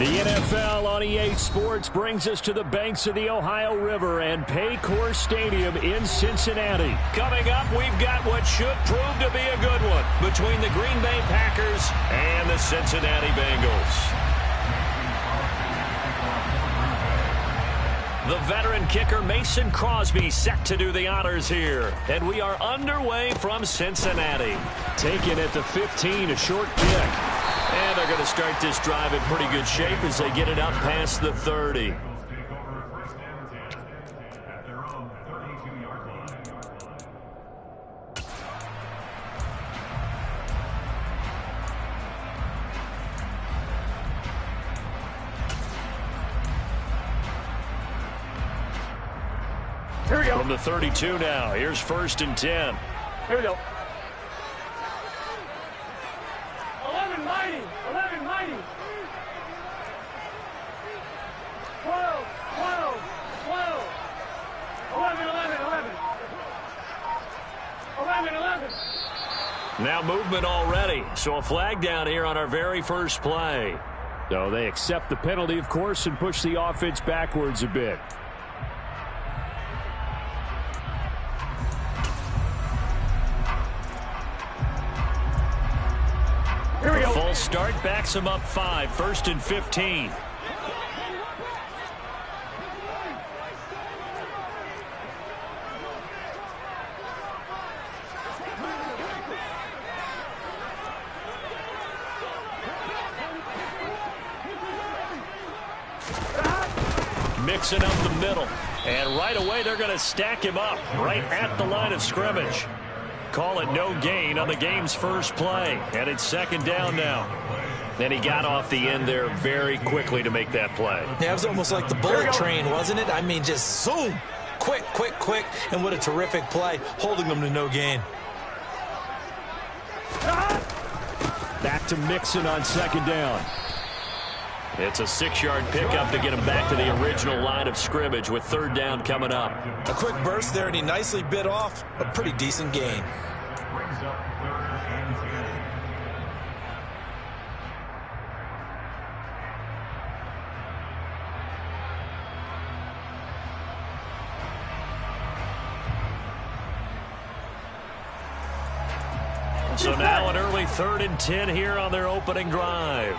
The NFL on EA Sports brings us to the banks of the Ohio River and Paycor Stadium in Cincinnati. Coming up, we've got what should prove to be a good one between the Green Bay Packers and the Cincinnati Bengals. The veteran kicker Mason Crosby set to do the honors here. And we are underway from Cincinnati. Taken at the 15, a short kick. And they're going to start this drive in pretty good shape as they get it up past the 30. Here we go. From the 32 now, here's 1st and 10. Here we go. 11 mighty. 11 mighty. 12, 12, 12. 11, 11, 11. 11, 11. Now movement already, so a flag down here on our very first play. So they accept the penalty, of course, and push the offense backwards a bit. Here we go. Full start backs him up 5, 1st and 15. Mixing up the middle. And right away they're going to stack him up right at the line of scrimmage. Call it no gain on the game's first play. And it's 2nd down now. And he got off the end there very quickly to make that play. Yeah, it was almost like the bullet train, wasn't it? I mean, just zoom. Quick, quick, quick. And what a terrific play, holding them to no gain. Back to Mixon on 2nd down. It's a 6-yard pickup to get him back to the original line of scrimmage with 3rd down coming up. A quick burst there, and he nicely bit off a pretty decent gain. So now an early 3rd and 10 here on their opening drive.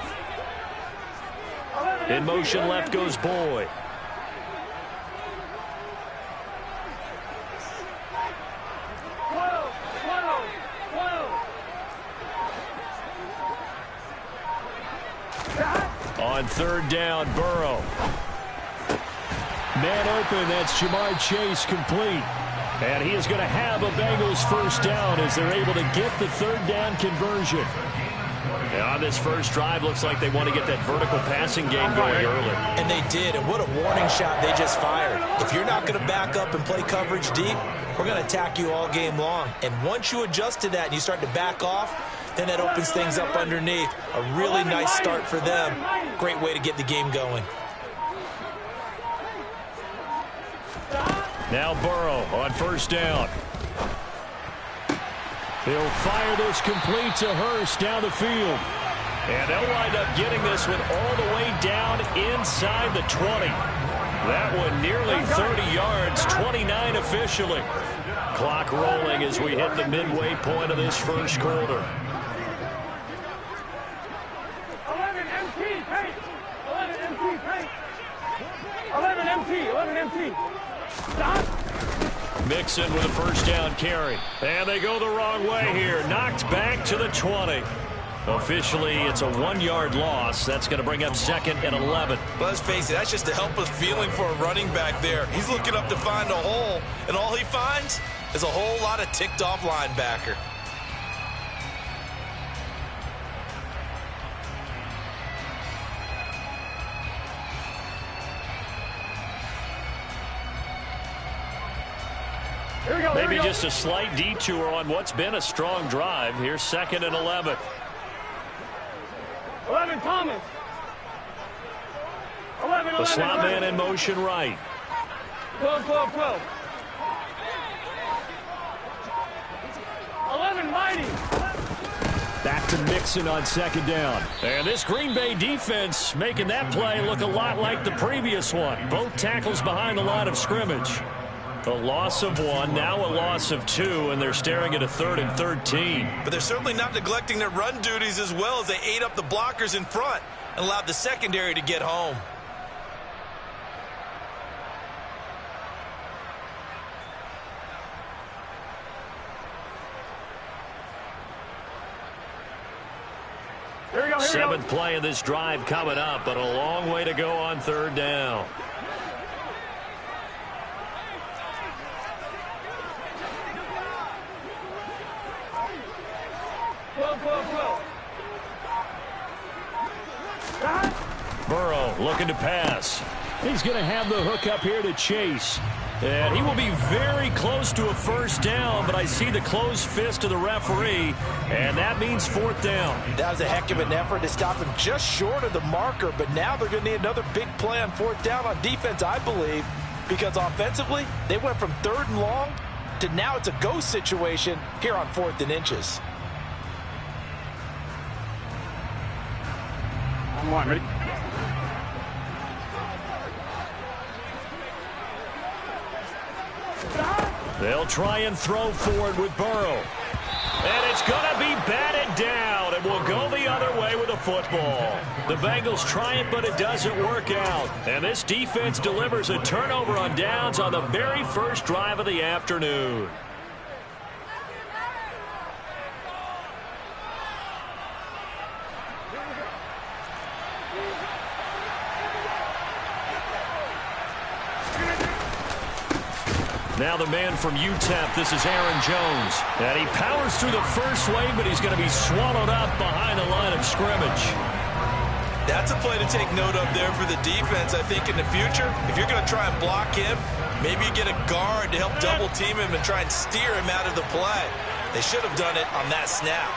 In motion left goes Boyd. On 3rd down, Burrow. Man open, that's Jamar Chase complete. And he is going to have a Bengals 1st down as they're able to get the 3rd down conversion. And on this first drive, looks like they want to get that vertical passing game going early. And they did, and what a warning shot they just fired. If you're not going to back up and play coverage deep, we're going to attack you all game long. And once you adjust to that and you start to back off, then that opens things up underneath. A really nice start for them. Great way to get the game going. Now Burrow on 1st down. He'll fire this complete to Hurst down the field. And they'll wind up getting this one all the way down inside the 20. That one nearly 30 yards, 29 officially. Clock rolling as we hit the midway point of this first quarter. 11 MT, paint. 11 MT, paint. 11 MT, 11 MT. Stop. Mixon with a 1st down carry. And they go the wrong way here. Knocked back to the 20. Officially, it's a 1-yard loss. That's going to bring up 2nd and 11. But let's face it, that's just a helpless feeling for a running back there. He's looking up to find a hole, and all he finds is a whole lot of ticked-off linebacker. Maybe just a slight detour on what's been a strong drive. Here's 2nd and 11. 11 Thomas. 11, The slot man in motion right. 12, 12, 12. 11 mighty. Back to Mixon on second down. And this Green Bay defense making that play look a lot like the previous one. Both tackles behind the line of scrimmage. A loss of 1, now a loss of 2, and they're staring at a 3rd and 13. But they're certainly not neglecting their run duties as well as they ate up the blockers in front and allowed the secondary to get home. Here we go, here we go. 7th play of this drive coming up, but a long way to go on 3rd down. Burrow looking to pass. He's going to have the hook up here to Chase. And he will be very close to a 1st down, but I see the closed fist of the referee, and that means 4th down. That was a heck of an effort to stop him just short of the marker, but now they're going to need another big play on 4th down on defense, I believe, because offensively, they went from 3rd and long to now it's a go situation here on 4th and inches. Come on, ready? They'll try and throw forward with Burrow. And it's going to be batted down, and will go the other way with a football. The Bengals try it, but it doesn't work out. And this defense delivers a turnover on downs on the very first drive of the afternoon. Now the man from UTEP, this is Aaron Jones. And he powers through the first wave, but he's going to be swallowed up behind the line of scrimmage. That's a play to take note of there for the defense. I think in the future, if you're going to try and block him, maybe you get a guard to help double team him and try and steer him out of the play. They should have done it on that snap.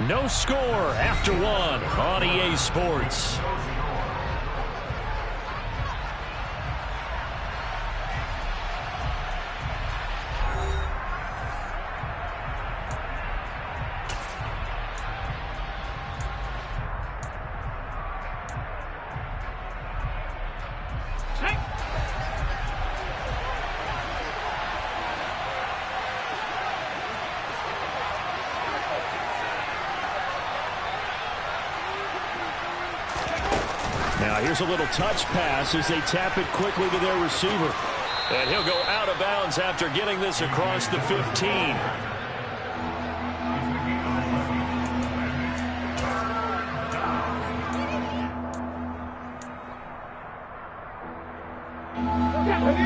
No score after 1 on EA Sports. Now here's a little touch pass as they tap it quickly to their receiver. And he'll go out of bounds after getting this across the 15.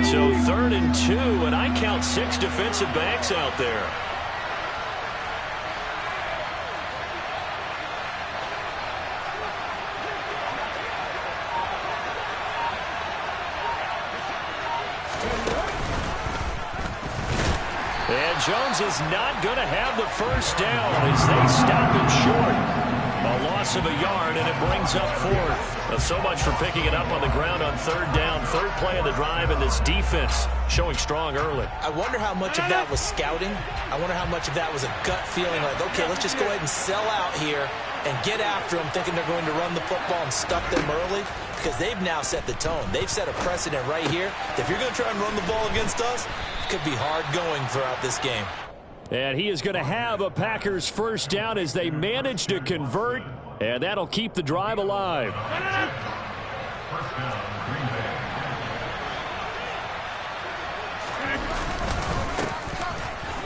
So 3rd and 2, and I count 6 defensive backs out there. And Jones is not going to have the 1st down as they stop him short. A loss of a yard, and it brings up 4th. So much for picking it up on the ground on 3rd down. 3rd play of the drive, and this defense showing strong early. I wonder how much of that was scouting. I wonder how much of that was a gut feeling like, okay, let's just go ahead and sell out here and get after them, thinking they're going to run the football and stuff them early, because they've now set the tone. They've set a precedent right here. If you're going to try and run the ball against us, it could be hard going throughout this game. And he is going to have a Packers 1st down as they manage to convert, and that'll keep the drive alive.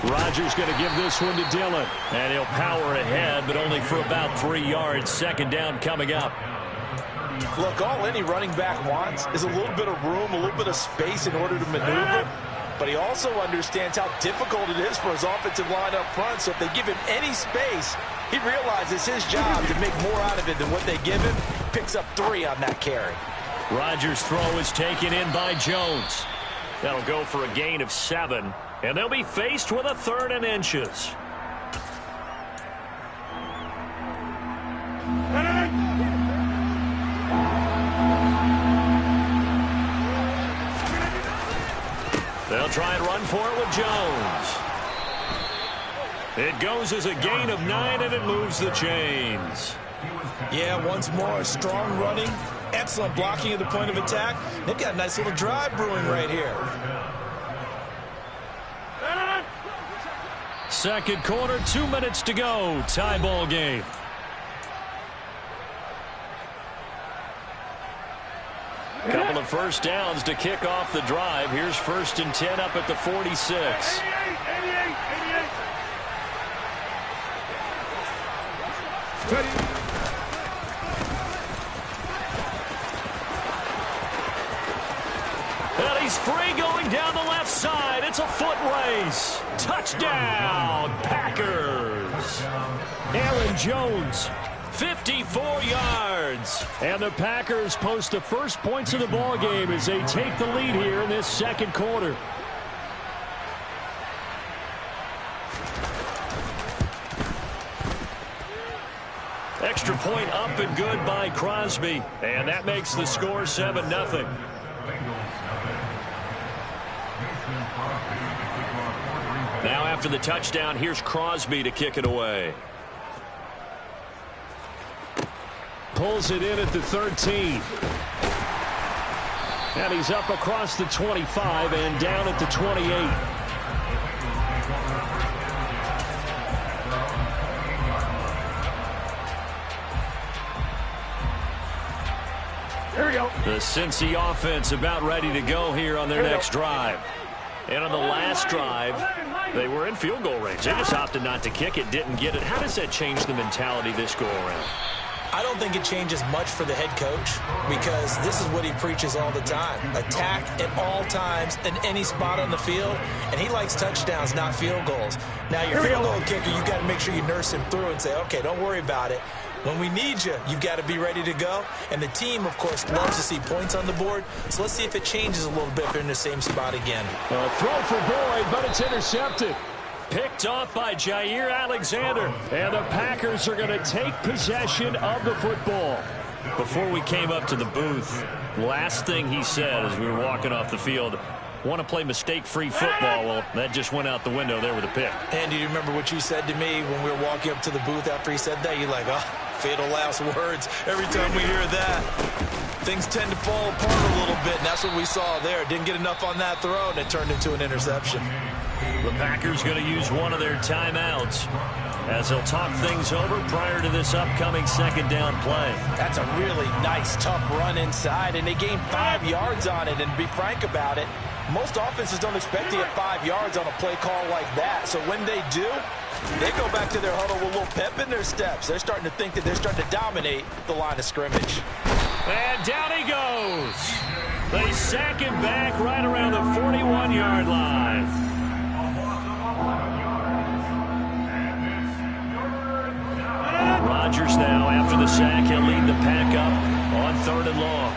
Rodgers going to give this one to Dillon, and he'll power ahead, but only for about 3 yards. 2nd down coming up. Look, all any running back wants is a little bit of room, a little bit of space in order to maneuver. But he also understands how difficult it is for his offensive line up front. So if they give him any space, he realizes his job to make more out of it than what they give him. Picks up 3 on that carry. Rodgers' throw is taken in by Jones. That'll go for a gain of 7. And they'll be faced with a 3rd and inches. They'll try and run for it with Jones. It goes as a gain of 9, and it moves the chains. Yeah, once more, strong running, excellent blocking at the point of attack. They've got a nice little drive brewing right here. Second quarter, 2 minutes to go. Tie ball game. Couple of first downs to kick off the drive. Here's 1st and 10 up at the 46. And he's free going down the left side. It's a foot race. Touchdown, Packers. Aaron Jones, 54 yards. And the Packers post the first points of the ball game as they take the lead here in this second quarter. Extra point up and good by Crosby. And that makes the score 7-0. Now after the touchdown, here's Crosby to kick it away. Pulls it in at the 13. And he's up across the 25 and down at the 28. Here we go. The Cincy offense about ready to go here on their next drive. And on the last drive, they were in field goal range. They just opted not to kick it, didn't get it. How does that change the mentality this go around? I don't think it changes much for the head coach because this is what he preaches all the time. Attack at all times in any spot on the field, and he likes touchdowns, not field goals. Now, your field goal kicker, you've got to make sure you nurse him through and say, okay, don't worry about it. When we need you, you've got to be ready to go. And the team, of course, loves to see points on the board. So let's see if it changes a little bit if they're in the same spot again. Throw for Boyd, but it's intercepted. Picked off by Jair Alexander. And the Packers are going to take possession of the football. Before we came up to the booth, last thing he said as we were walking off the field, want to play mistake-free football. Well, that just went out the window there with a pick. And do you remember what you said to me when we were walking up to the booth after he said that? You're like, oh, fatal last words. Every time we hear that, things tend to fall apart a little bit, and that's what we saw there. Didn't get enough on that throw, and it turned into an interception. The Packers going to use one of their timeouts as they'll talk things over prior to this upcoming second down play. That's a really nice, tough run inside, and they gained 5 yards on it. And to be frank about it, most offenses don't expect to get 5 yards on a play call like that. So when they do, they go back to their huddle with a little pep in their steps. They're starting to think that they're starting to dominate the line of scrimmage. And down he goes. They sack him back right around the 41-yard line. Rodgers now, after the sack, he'll lead the pack up on 3rd and long.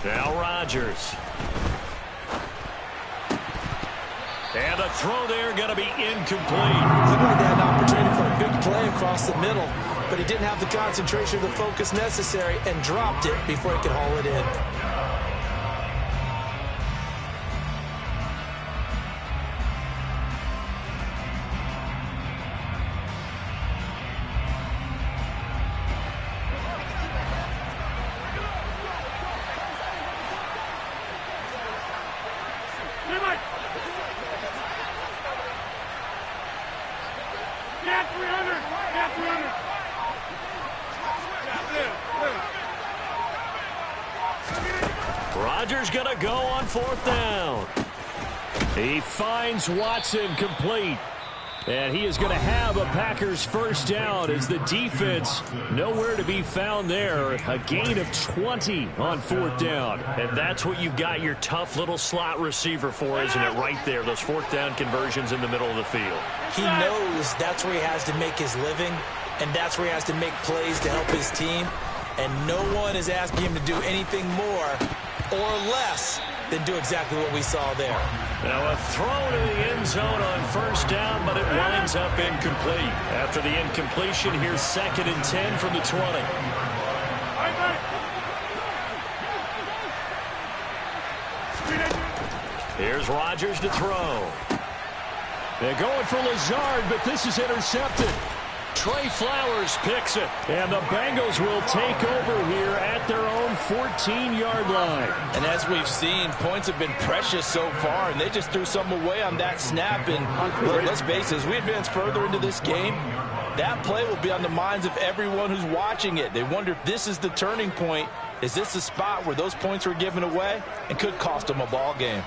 Now Rodgers. And the throw there going to be incomplete. Looked like they had an opportunity for a big play across the middle, but he didn't have the concentration, the focus necessary, and dropped it before he could haul it in. Rodgers going to go on 4th down. He finds Watson complete. And he is going to have a Packers first down as the defense nowhere to be found there. A gain of 20 on 4th down. And that's what you've got your tough little slot receiver for, isn't it? Right there, those 4th down conversions in the middle of the field. He knows that's where he has to make his living, and that's where he has to make plays to help his team. And no one is asking him to do anything more or less then do exactly what we saw there. Now a throw to the end zone on first down, but it winds up incomplete. After the incompletion, here's 2nd and 10 from the 20. Here's Rodgers to throw. They're going for Lazard, but this is intercepted. Trey Flowers picks it. And the Bengals will take over here at their own 14-yard line. And as we've seen, points have been precious so far, and they just threw some away on that snap. And let's face it, as we advance further into this game, that play will be on the minds of everyone who's watching it. They wonder if this is the turning point. Is this the spot where those points were given away and could cost them a ball game?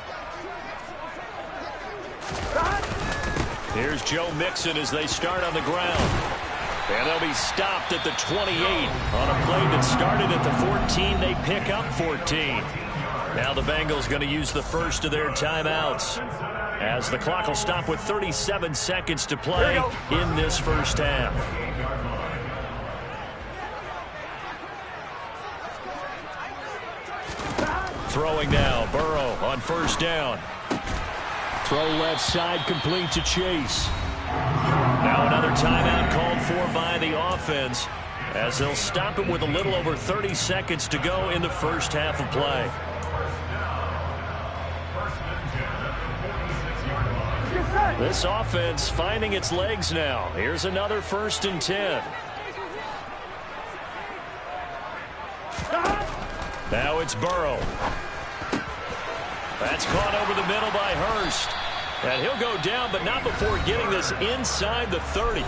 Here's Joe Mixon as they start on the ground. And they'll be stopped at the 28. On a play that started at the 14, they pick up 14. Now the Bengals going to use the first of their timeouts, as the clock will stop with 37 seconds to play in this first half. Throwing now, Burrow on first down. Throw left side, complete to Chase. Now another timeout called for by the offense, as they'll stop it with a little over 30 seconds to go in the first half of play. This offense finding its legs now. Here's another 1st and 10. Now it's Burrow. That's caught over the middle by Hurst. And he'll go down, but not before getting this inside the 30.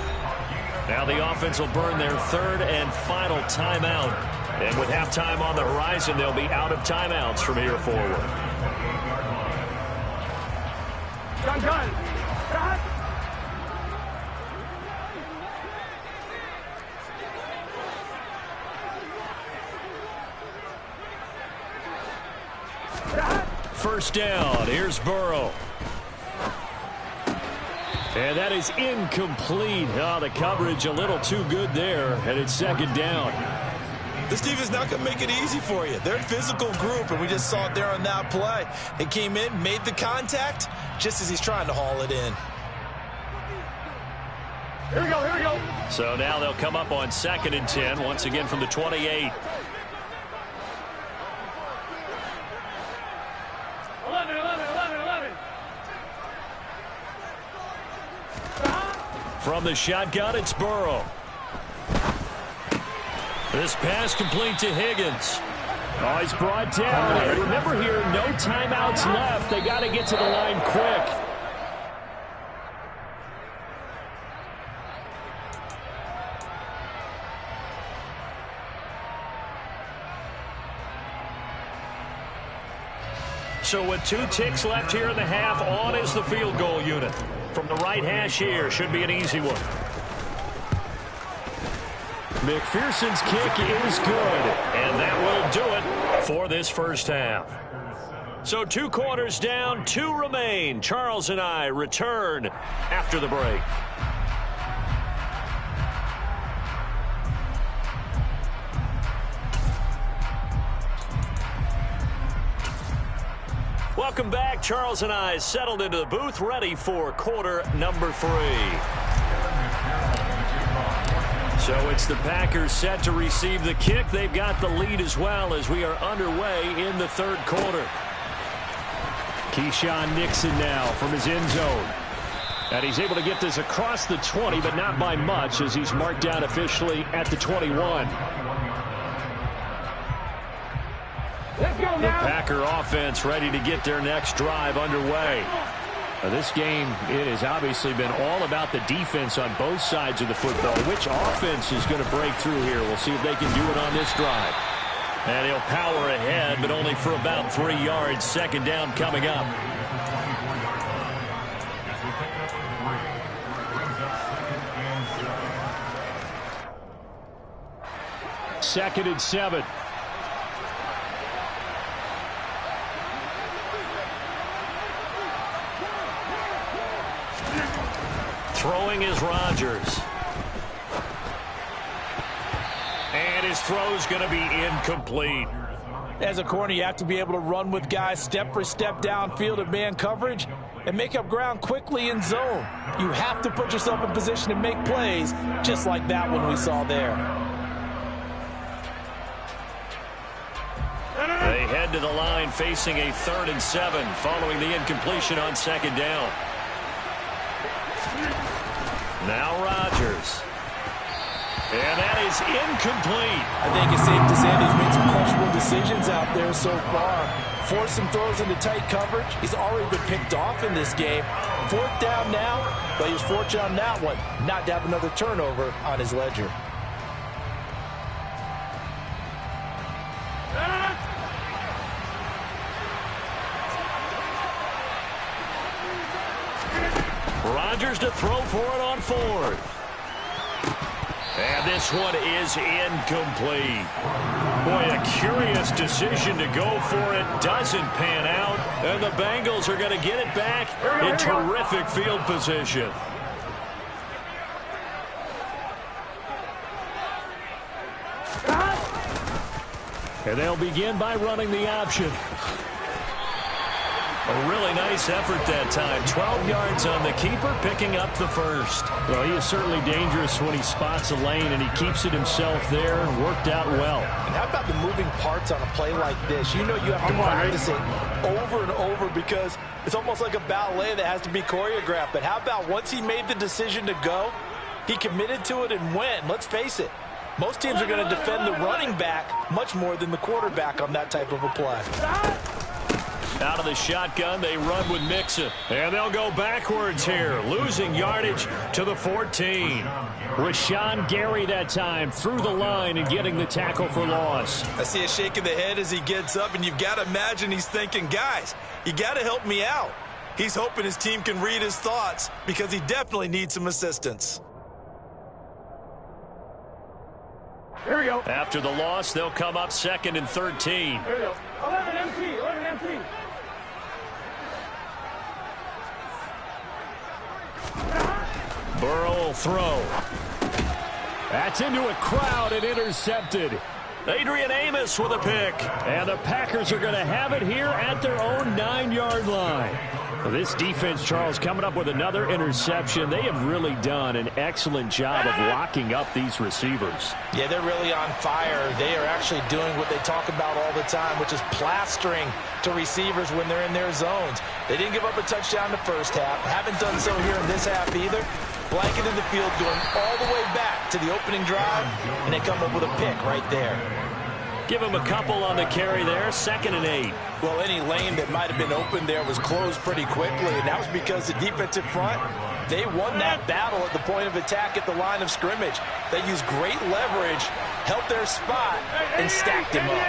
Now the offense will burn their 3rd and final timeout. And with halftime on the horizon, they'll be out of timeouts from here forward. Done. First down. Here's Burrow. And that is incomplete. Oh, the coverage a little too good there, and it's 2nd down. This defense not going to make it easy for you. They're a physical group, and we just saw it there on that play. They came in, made the contact, just as he's trying to haul it in. Here we go. So now they'll come up on 2nd and 10, once again from the 28. 11. From the shotgun, it's Burrow. This pass complete to Higgins. Oh, he's brought down. And remember here, no timeouts left. They got to get to the line quick. So with 2 ticks left here in the half, on is the field goal unit. From the right hash here, should be an easy one. McPherson's kick is good, and that will do it for this first half. So 2 quarters down, 2 remain. Charles and I return after the break. Welcome back. Charles and I settled into the booth, ready for quarter number 3. So it's the Packers set to receive the kick. They've got the lead as well as we are underway in the 3rd quarter. Keyshawn Nixon now from his end zone. And he's able to get this across the 20, but not by much, as he's marked down officially at the 21. The Packer offense ready to get their next drive underway. Now this game, it has obviously been all about the defense on both sides of the football. Which offense is going to break through here? We'll see if they can do it on this drive. And he'll power ahead, but only for about 3 yards. 2nd down coming up. Second and 7. Throwing is Rodgers. And his throw's going to be incomplete. As a corner, you have to be able to run with guys step for step downfield at man coverage and make up ground quickly in zone. You have to put yourself in position to make plays, just like that one we saw there. They head to the line facing a 3rd and 7 following the incompletion on 2nd down. Now Rodgers. And that is incomplete. I think it's safe to say he's made some questionable decisions out there so far. Forced some throws into tight coverage. He's already been picked off in this game. 4th down now, but he was fortunate on that one not to have another turnover on his ledger. Rodgers to throw for it on 4th. And this one is incomplete. Boy, a curious decision to go for it. Doesn't pan out. And the Bengals are going to get it back in terrific field position. And they'll begin by running the option. A really nice effort that time. 12 yards on the keeper, picking up the 1st. Well, he is certainly dangerous when he spots a lane, and he keeps it himself there and worked out well. And how about the moving parts on a play like this? You know you have to practice it over and over because it's almost like a ballet that has to be choreographed. But how about once he made the decision to go, he committed to it and went. Let's face it, most teams are going to defend the running back much more than the quarterback on that type of a play. Out of the shotgun, they run with Mixon. And they'll go backwards here, losing yardage to the 14. Rashawn Gary that time through the line and getting the tackle for loss. I see a shake of the head as he gets up, and you've got to imagine he's thinking, guys, you got to help me out. He's hoping his team can read his thoughts because he definitely needs some assistance. Here we go. After the loss, they'll come up 2nd and 13. Here we go. 11 MC. 11 MC. Burrow will throw. That's into a crowd and intercepted. Adrian Amos with a pick. And the Packers are going to have it here at their own 9-yard line. Well, this defense, Charles, coming up with another interception. They have really done an excellent job of locking up these receivers. Yeah, they're really on fire. They are actually doing what they talk about all the time, which is plastering to receivers when they're in their zones. They didn't give up a touchdown the first half. Haven't done so here in this half either. Blanketed the field, going all the way back to the opening drive, and they come up with a pick right there. Give him a couple on the carry there, 2nd and 8. Well, any lane that might have been open there was closed pretty quickly, and that was because the defensive front, they won that battle at the point of attack at the line of scrimmage. They used great leverage, held their spot, and stacked him up.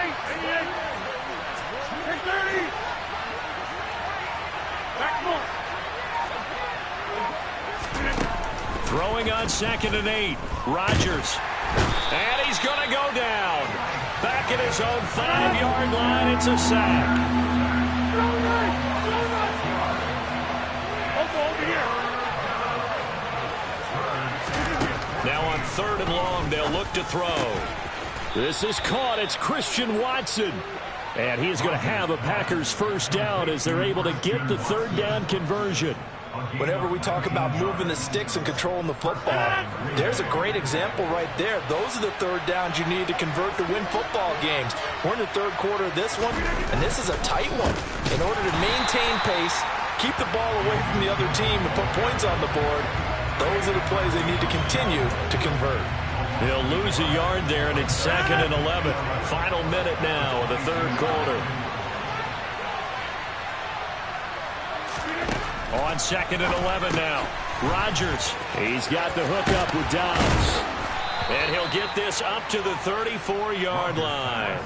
Throwing on 2nd and 8. Rodgers. And he's going to go down. Back at his own 5-yard line. It's a sack. Now on 3rd and long, they'll look to throw. This is caught. It's Christian Watson. And he's going to have a Packers 1st down as they're able to get the 3rd down conversion. Whenever we talk about moving the sticks and controlling the football, there's a great example right there. Those are the 3rd downs you need to convert to win football games. We're in the 3rd quarter of this one, and this is a tight one. In order to maintain pace, keep the ball away from the other team, and put points on the board, those are the plays they need to continue to convert. They'll lose a yard there, and it's 2nd and 11. Final minute now of the 3rd quarter. On 2nd and 11 now. Rodgers. He's got the hook up with Dobbs. And he'll get this up to the 34-yard line.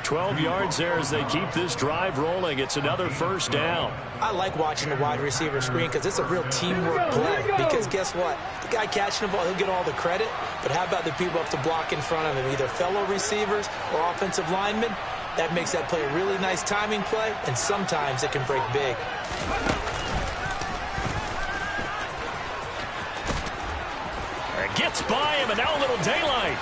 12 yards there as they keep this drive rolling. It's another 1st down. I like watching the wide receiver screen because it's a real teamwork play. Because guess what? The guy catching the ball, he'll get all the credit. But how about the people up to block in front of him? Either fellow receivers or offensive linemen. That makes that play a really nice timing play. And sometimes it can break big. Gets by him, and now a little daylight.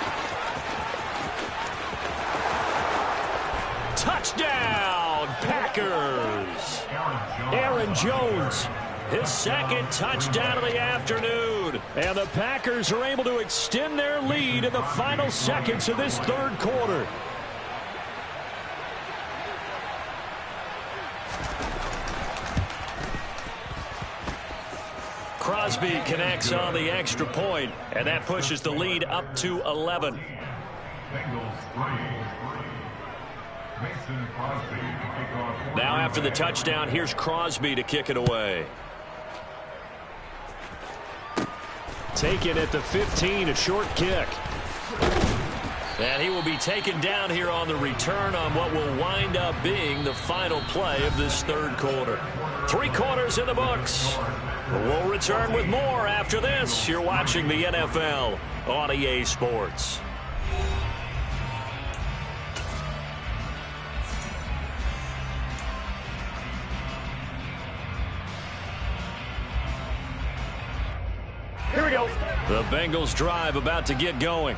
Packers. Aaron Jones, his second touchdown of the afternoon. And the Packers are able to extend their lead in the final seconds of this third quarter. Crosby connects on the extra point, and that pushes the lead up to 11. Now after the touchdown, here's Crosby to kick it away. Taken at the 15, a short kick. And he will be taken down here on the return on what will wind up being the final play of this third quarter. 3 quarters in the books. We'll return with more after this. You're watching the NFL on EA Sports. Here we go. The Bengals drive about to get going.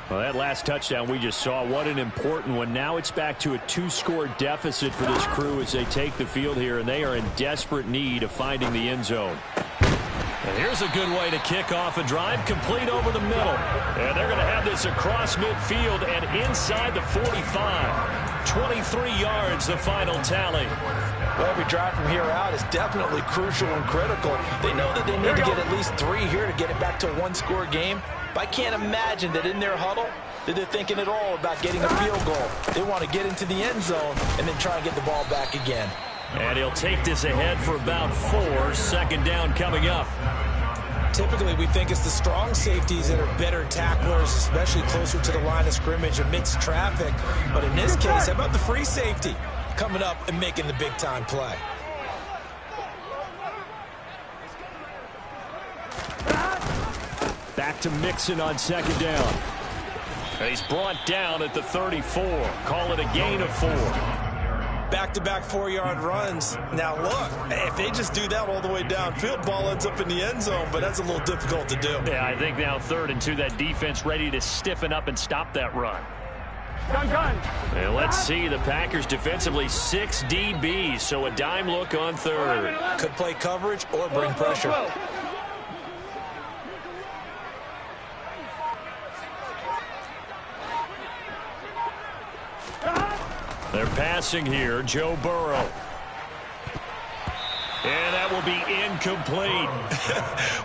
Well, that last touchdown we just saw, what an important one. Now it's back to a 2-score deficit for this crew as they take the field here, and they are in desperate need of finding the end zone. And here's a good way to kick off a drive, complete over the middle. And they're going to have this across midfield and inside the 45. 23 yards, the final tally. Well, every drive from here out is definitely crucial and critical. They know that they need to get at least 3 here to get it back to a 1-score game. But I can't imagine that in their huddle that they're thinking at all about getting a field goal. They want to get into the end zone and then try and get the ball back again. And he'll take this ahead for about 4. Second down coming up. Typically, we think it's the strong safeties that are better tacklers, especially closer to the line of scrimmage amidst traffic. But in this case, how about the free safety coming up and making the big-time play? Back to Mixon on second down. And he's brought down at the 34. Call it a gain of 4. Back-to-back 4-yard runs. Now, look, if they just do that all the way downfield, ball ends up in the end zone, but that's a little difficult to do. Yeah, I think now 3rd and 2, that defense ready to stiffen up and stop that run. Gun. And let's see, the Packers defensively 6 DBs, so a dime look on 3rd. Could play coverage or bring pressure. They're passing here, Joe Burrow. And that will be incomplete.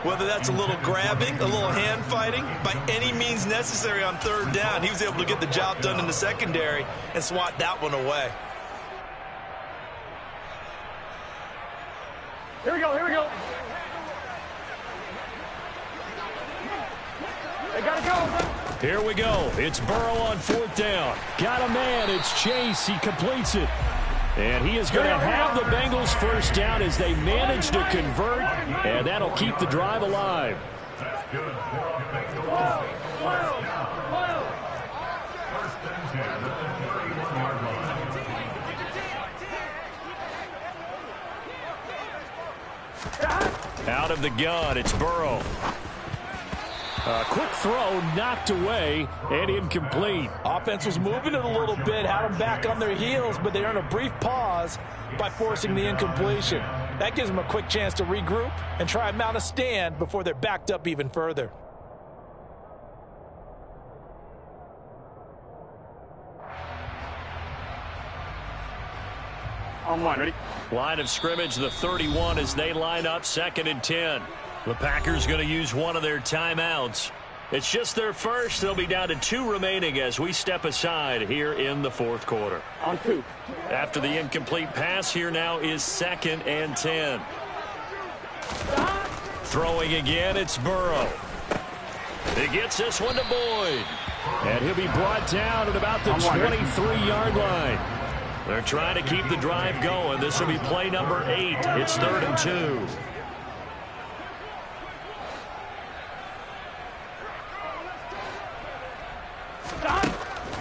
Whether that's a little grabbing, a little hand fighting, by any means necessary on 3rd down, he was able to get the job done in the secondary and swat that one away. Here we go. They gotta go. Here we go. It's Burrow on 4th down. Got a man. It's Chase. He completes it. And he is going to have the Bengals first down as they manage to convert. And that'll keep the drive alive. Out of the gun, it's Burrow. A quick throw knocked away and incomplete. Offense was moving it a little bit, had them back on their heels, but they earned a brief pause by forcing the incompletion. That gives them a quick chance to regroup and try and mount a stand before they're backed up even further. On 1, ready? Line of scrimmage, the 31 as they line up 2nd and 10. The Packers going to use one of their timeouts. It's just their first. They'll be down to 2 remaining as we step aside here in the 4th quarter. On 2. After the incomplete pass, here now is 2nd and 10. Throwing again, it's Burrow. He gets this one to Boyd. And he'll be brought down at about the 23-yard line. They're trying to keep the drive going. This will be play number 8. It's 3rd and 2.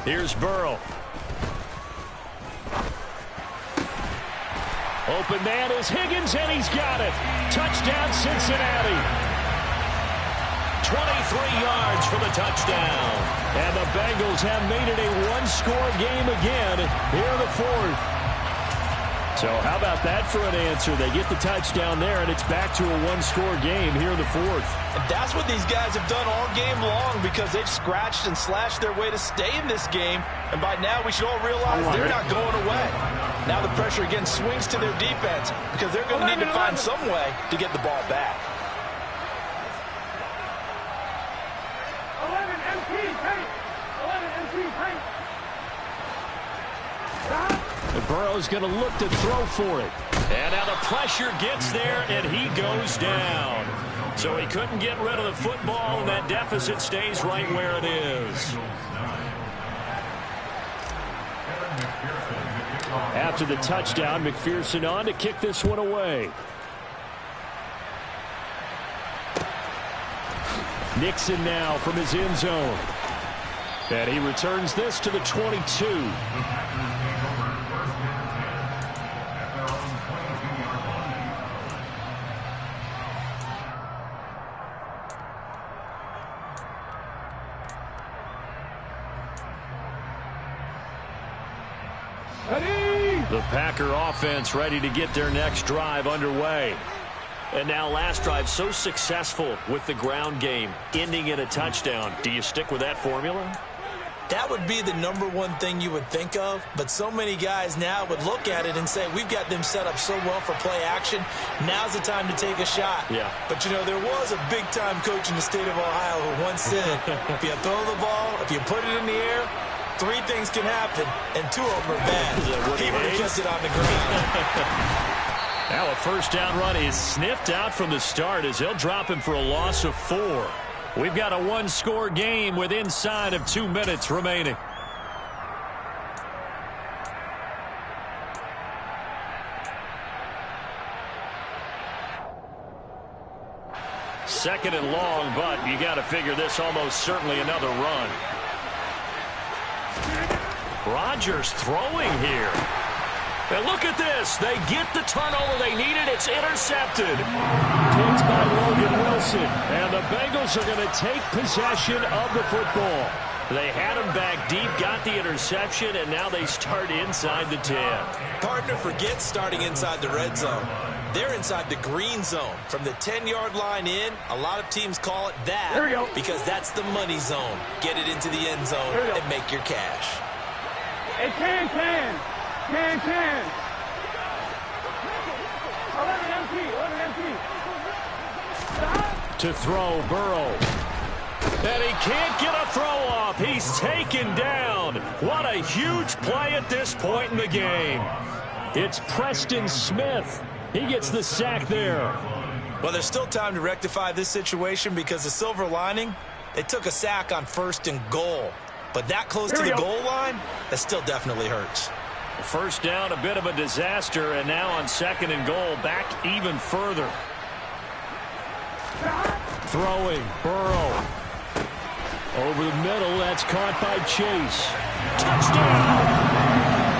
Here's Burrow. Open man is Higgins, and he's got it. Touchdown, Cincinnati. 23 yards for the touchdown. And the Bengals have made it a 1-score game again here in the 4th. So how about that for an answer? They get the touchdown there, and it's back to a one-score game here in the fourth. And that's what these guys have done all game long because they've scratched and slashed their way to stay in this game. And by now, we should all realize they're not going away. Now the pressure again swings to their defense because they're going to need to find some way to get the ball back. 11 MP, paint. 11 MP, paint. Burrow's going to look to throw for it. And now the pressure gets there, and he goes down. So he couldn't get rid of the football, and that deficit stays right where it is. After the touchdown, McPherson on to kick this one away. Nixon now from his end zone. And he returns this to the 22. The Packer offense ready to get their next drive underway. And now last drive so successful with the ground game, ending in a touchdown. Do you stick with that formula? That would be the #1 thing you would think of, but so many guys now would look at it and say, we've got them set up so well for play action. Now's the time to take a shot. Yeah. But, you know, there was a big-time coach in the state of Ohio who once said, if you throw the ball, if you put it in the air, 3 things can happen, and 2 of them are bad. He would have kept it on the ground. Now a first down run is sniffed out from the start as they'll drop him for a loss of 4. We've got a one-score game with inside of 2 minutes remaining. Second and long, but you got to figure this almost certainly another run. Rodgers throwing here. And look at this. They get the turnover they needed. It's intercepted. Picked by Logan Wilson. And the Bengals are going to take possession of the football. They had him back deep, got the interception, and now they start inside the 10. Partner forgets starting inside the red zone. They're inside the green zone. From the 10-yard line in, a lot of teams call it that because that's the money zone. Get it into the end zone and make your cash. Hey, can. 11 MP. To throw, Burrow. And he can't get a throw off. He's taken down. What a huge play at this point in the game. It's Preston Smith. He gets the sack there. Well, there's still time to rectify this situation because the silver lining, they took a sack on 1st and goal. But that close to the goal line, that still definitely hurts. First down, a bit of a disaster, and now on 2nd and goal, back even further. Throwing, Burrow. Over the middle, that's caught by Chase. Touchdown!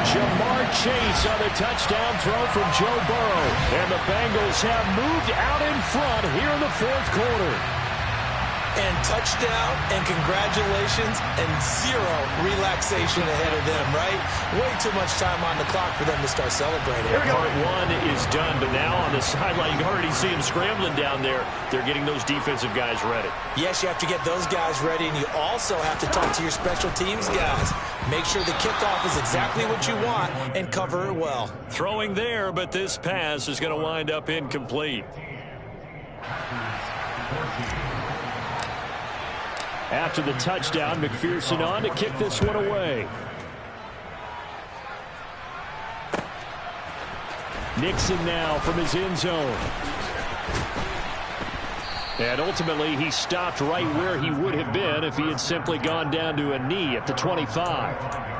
Jamar Chase on the touchdown throw from Joe Burrow. And the Bengals have moved out in front here in the 4th quarter. And touchdown, and congratulations, and 0 relaxation ahead of them, right? Way too much time on the clock for them to start celebrating. Part 1 is done, but now on the sideline, you can already see them scrambling down there. They're getting those defensive guys ready. Yes, you have to get those guys ready, and you also have to talk to your special teams guys. Make sure the kickoff is exactly what you want and cover it well. Throwing there, but this pass is going to wind up incomplete. After the touchdown, McPherson on to kick this one away. Nixon now from his end zone. And ultimately, he stopped right where he would have been if he had simply gone down to a knee at the 25.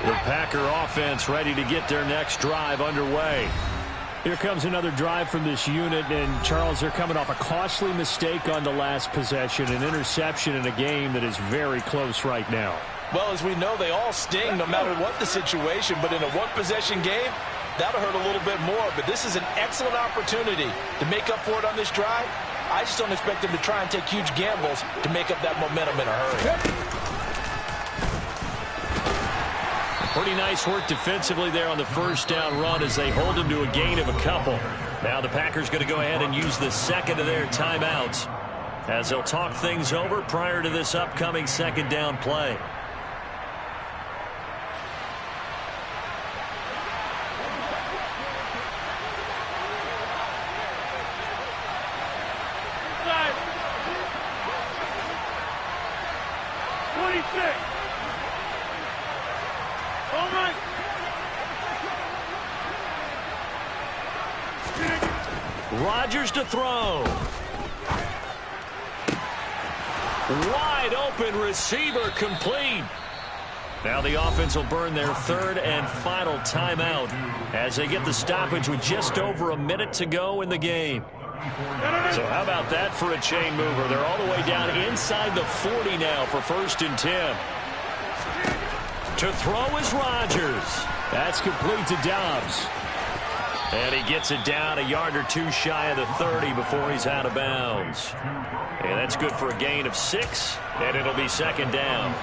The Packer offense ready to get their next drive underway. Here comes another drive from this unit, and Charles, they're coming off a costly mistake on the last possession, an interception in a game that is very close right now. Well, as we know, they all sting no matter what the situation, but in a one-possession game, that'll hurt a little bit more. But this is an excellent opportunity to make up for it on this drive I just don't expect him to try and take huge gambles to make up that momentum in a hurry. Pretty nice work defensively there on the first down run as they hold him to a gain of a couple. Now the Packers going to go ahead and use the second of their timeouts as they'll talk things over prior to this upcoming second down play. Inside. 26. All right. Rodgers to throw. Wide open receiver complete. Now the offense will burn their third and final timeout as they get the stoppage with just over a minute to go in the game. So how about that for a chain mover? They're all the way down inside the 40 now for 1st and 10. To throw is Rodgers. That's complete to Dobbs. And he gets it down a yard or two shy of the 30 before he's out of bounds. And that's good for a gain of 6, and it'll be second down.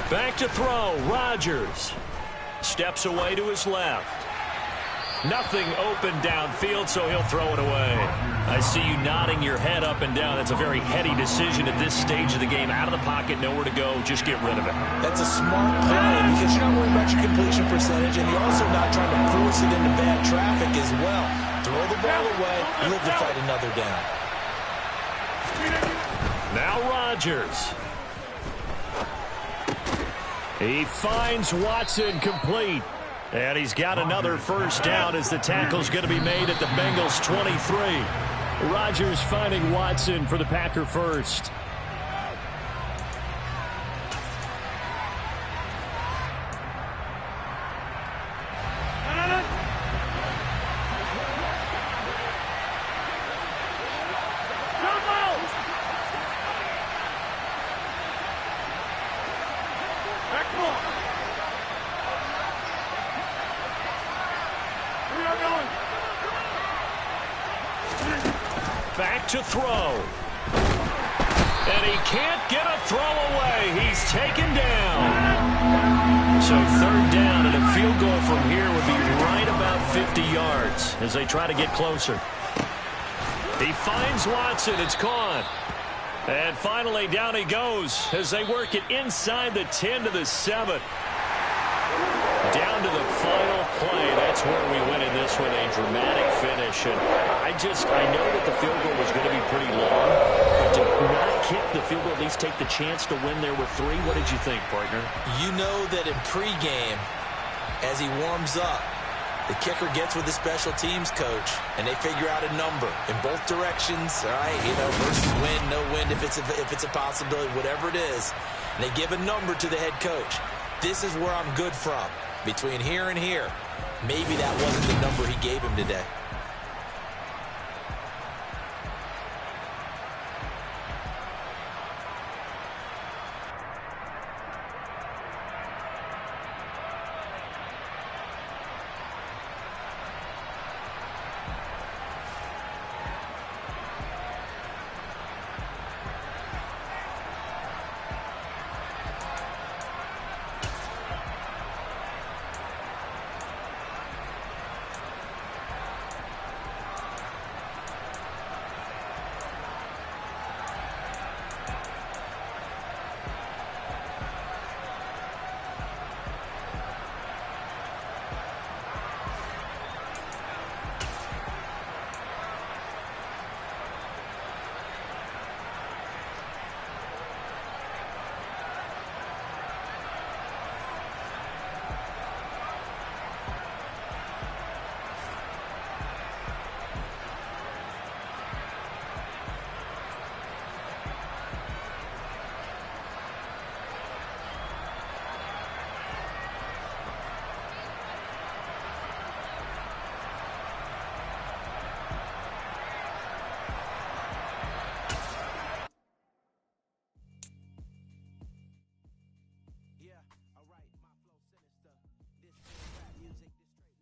Back to throw, Rodgers. Steps away to his left. Nothing open downfield, so he'll throw it away. I see you nodding your head up and down. That's a very heady decision at this stage of the game. Out of the pocket, nowhere to go. Just get rid of it. That's a smart play because you're not worried about your completion percentage, and you're also not trying to force it into bad traffic as well. Throw the ball away, live to fight another down. Now Rodgers. He finds Watson complete. And he's got another first down as the tackle's going to be made at the Bengals 23. Rodgers finding Watson for the Packer first. Back to throw. And he can't get a throw away. He's taken down. So 3rd down and a field goal from here would be right about 50 yards as they try to get closer. He finds Watson. It's caught. And finally down he goes as they work it inside the 10 to the 7. Down to the final play. That's where we win in this one, a dramatic finish. And I know that the field goal was going to be pretty long, but to not kick the field goal, at least take the chance to win there with 3. What did you think, partner? You know that in pregame, as he warms up, the kicker gets with the special teams coach, and they figure out a number in both directions, all right, versus win, no win, if it's a possibility, whatever it is. And they give a number to the head coach. This is where I'm good from. Between here and here, maybe that wasn't the number he gave him today.